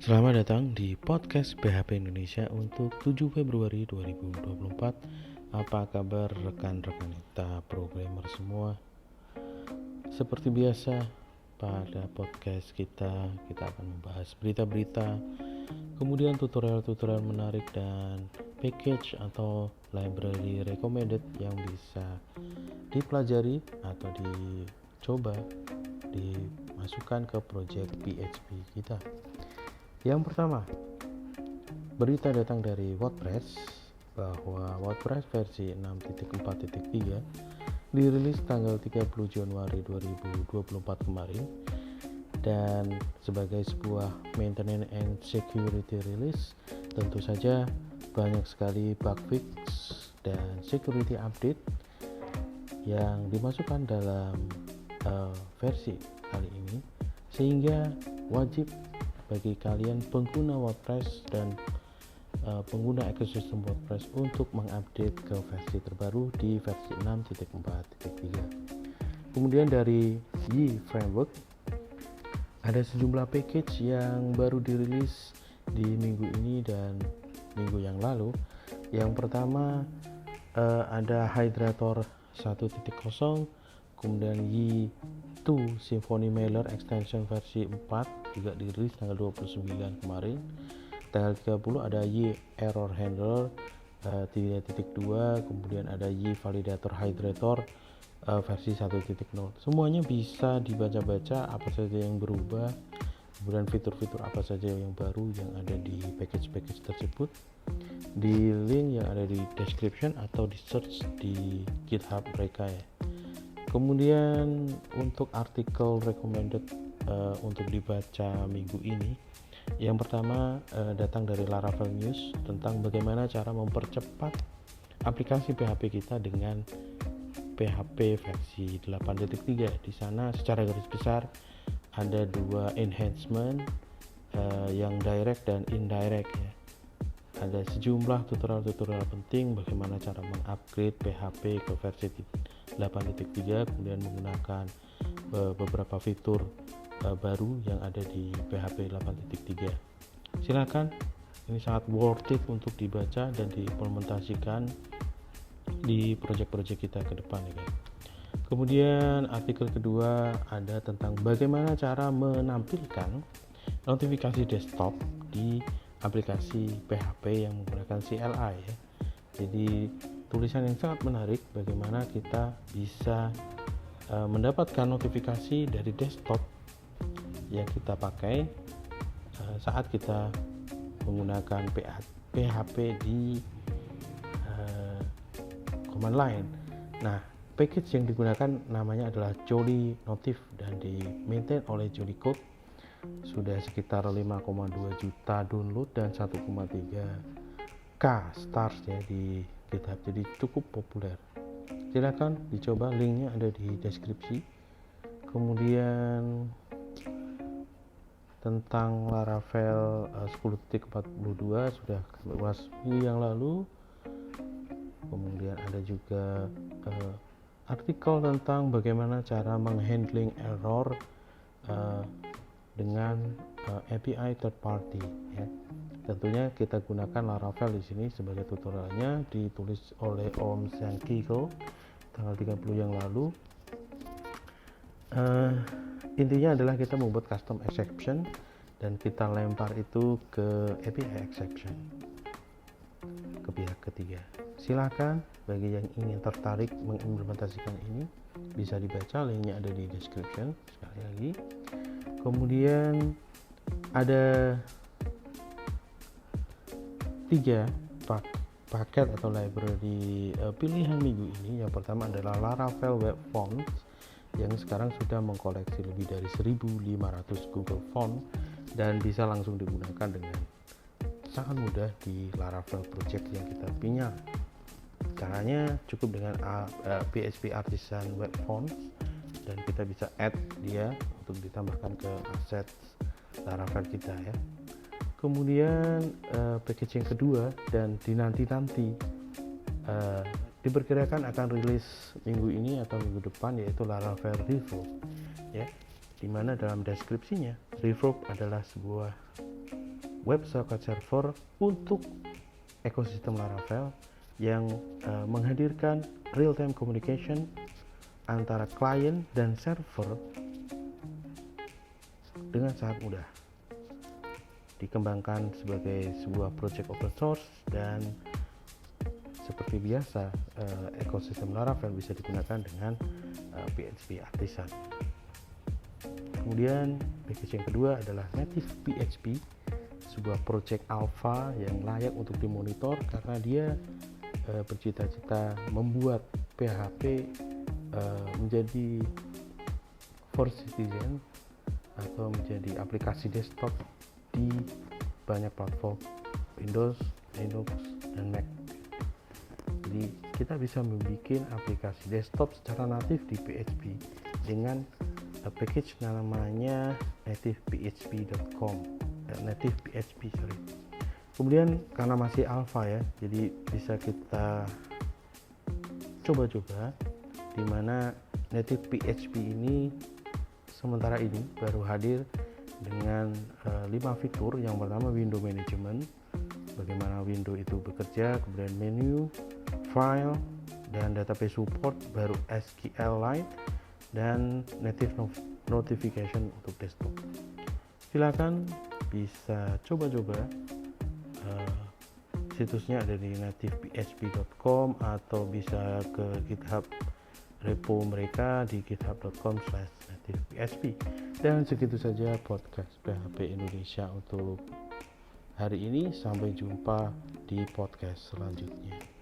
Selamat datang di podcast PHP Indonesia untuk 7 Februari 2024. Apa kabar rekan-rekan kita programmer semua? Seperti biasa, pada podcast kita akan membahas berita-berita, kemudian tutorial-tutorial menarik dan package atau library recommended yang bisa dipelajari atau dicoba dimasukkan ke project PHP kita. Yang pertama, berita datang dari WordPress bahwa WordPress versi 6.4.3 dirilis tanggal 30 Januari 2024 kemarin, dan sebagai sebuah maintenance and security release tentu saja banyak sekali bug fix dan security update yang dimasukkan dalam versi kali ini, sehingga wajib bagi kalian pengguna WordPress dan pengguna ekosistem WordPress untuk mengupdate ke versi terbaru di versi 6.4.3. Kemudian dari Yi Framework ada sejumlah package yang baru dirilis di minggu ini dan minggu yang lalu. Yang pertama ada Hydrator 1.0, kemudian Yi 2 Symfony Mailer Extension versi 4 juga dirilis tanggal 29 kemarin. Tanggal 30 ada Y Error Handler 3.2, kemudian ada Y Validator Hydrator versi 1.0. Semuanya bisa dibaca-baca apa saja yang berubah, kemudian fitur-fitur apa saja yang baru yang ada di package-package tersebut, di link yang ada di description atau di search di GitHub mereka ya. Kemudian untuk artikel recommended untuk dibaca minggu ini, yang pertama datang dari Laravel News tentang bagaimana cara mempercepat aplikasi PHP kita dengan PHP versi 8.3. Di sana secara garis besar ada dua enhancement yang direct dan indirect ya. Ada sejumlah tutorial penting bagaimana cara mengupgrade PHP ke versi 8.3, kemudian menggunakan beberapa fitur baru yang ada di PHP 8.3. Silakan, ini sangat worth it untuk dibaca dan diimplementasikan di project-project kita ke depan ya guys. Kemudian artikel kedua ada tentang bagaimana cara menampilkan notifikasi desktop di aplikasi PHP yang menggunakan CLI ya. Jadi tulisan yang sangat menarik bagaimana kita bisa mendapatkan notifikasi dari desktop yang kita pakai saat kita menggunakan PHP di command line. Nah, package yang digunakan namanya adalah Jolly Notif dan di maintain oleh Jolly Code. Sudah sekitar 5,2 juta download dan 1,3k stars ya di GitHub, jadi cukup populer. Silakan dicoba, linknya ada di deskripsi. Kemudian tentang Laravel 10.42 sudah kami bahas minggu yang lalu. Kemudian ada juga artikel tentang bagaimana cara menghandling error dengan API third party ya. Tentunya kita gunakan Laravel di sini sebagai tutorialnya, ditulis oleh Om Sean Kiko tanggal 30 yang lalu. Intinya adalah kita membuat custom exception dan kita lempar itu ke API exception ke pihak ketiga. Silakan bagi yang ingin tertarik mengimplementasikan ini bisa dibaca, linknya ada di description sekali lagi. Kemudian ada 3 paket atau library pilihan minggu ini. Yang pertama adalah Laravel Web Fonts yang sekarang sudah mengkoleksi lebih dari 1.500 Google Font dan bisa langsung digunakan dengan sangat mudah di Laravel project yang kita punya. Caranya cukup dengan PHP Artisan Web Fonts dan kita bisa add dia untuk ditambahkan ke aset Laravel kita ya. Kemudian package yang kedua dan dinanti-nanti diperkirakan akan rilis minggu ini atau minggu depan, yaitu Laravel Reverb ya, dimana dalam deskripsinya Reverb adalah sebuah WebSocket Server untuk ekosistem Laravel yang menghadirkan real-time communication antara klien dan server dengan sangat mudah. Dikembangkan sebagai sebuah project open source dan seperti biasa ekosistem Laravel bisa digunakan dengan PHP Artisan. Kemudian package yang kedua adalah Native PHP, sebuah project alpha yang layak untuk dimonitor karena dia bercita-cita membuat PHP menjadi for citizen atau menjadi aplikasi desktop di banyak platform Windows, Linux, dan Mac. Jadi kita bisa membuat aplikasi desktop secara natif di PHP dengan package namanya nativephp.com. Kemudian karena masih alpha ya, jadi bisa kita coba-coba di mana native PHP ini sementara ini baru hadir dengan 5 fitur. Yang pertama window management, bagaimana window itu bekerja, kemudian menu, file, dan database support, baru SQLite, dan native notification untuk desktop. Silakan bisa coba-coba, situsnya ada di nativephp.com atau bisa ke GitHub repo mereka di github.com/nativephp. Dan segitu saja podcast PHP Indonesia untuk hari ini. Sampai jumpa di podcast selanjutnya.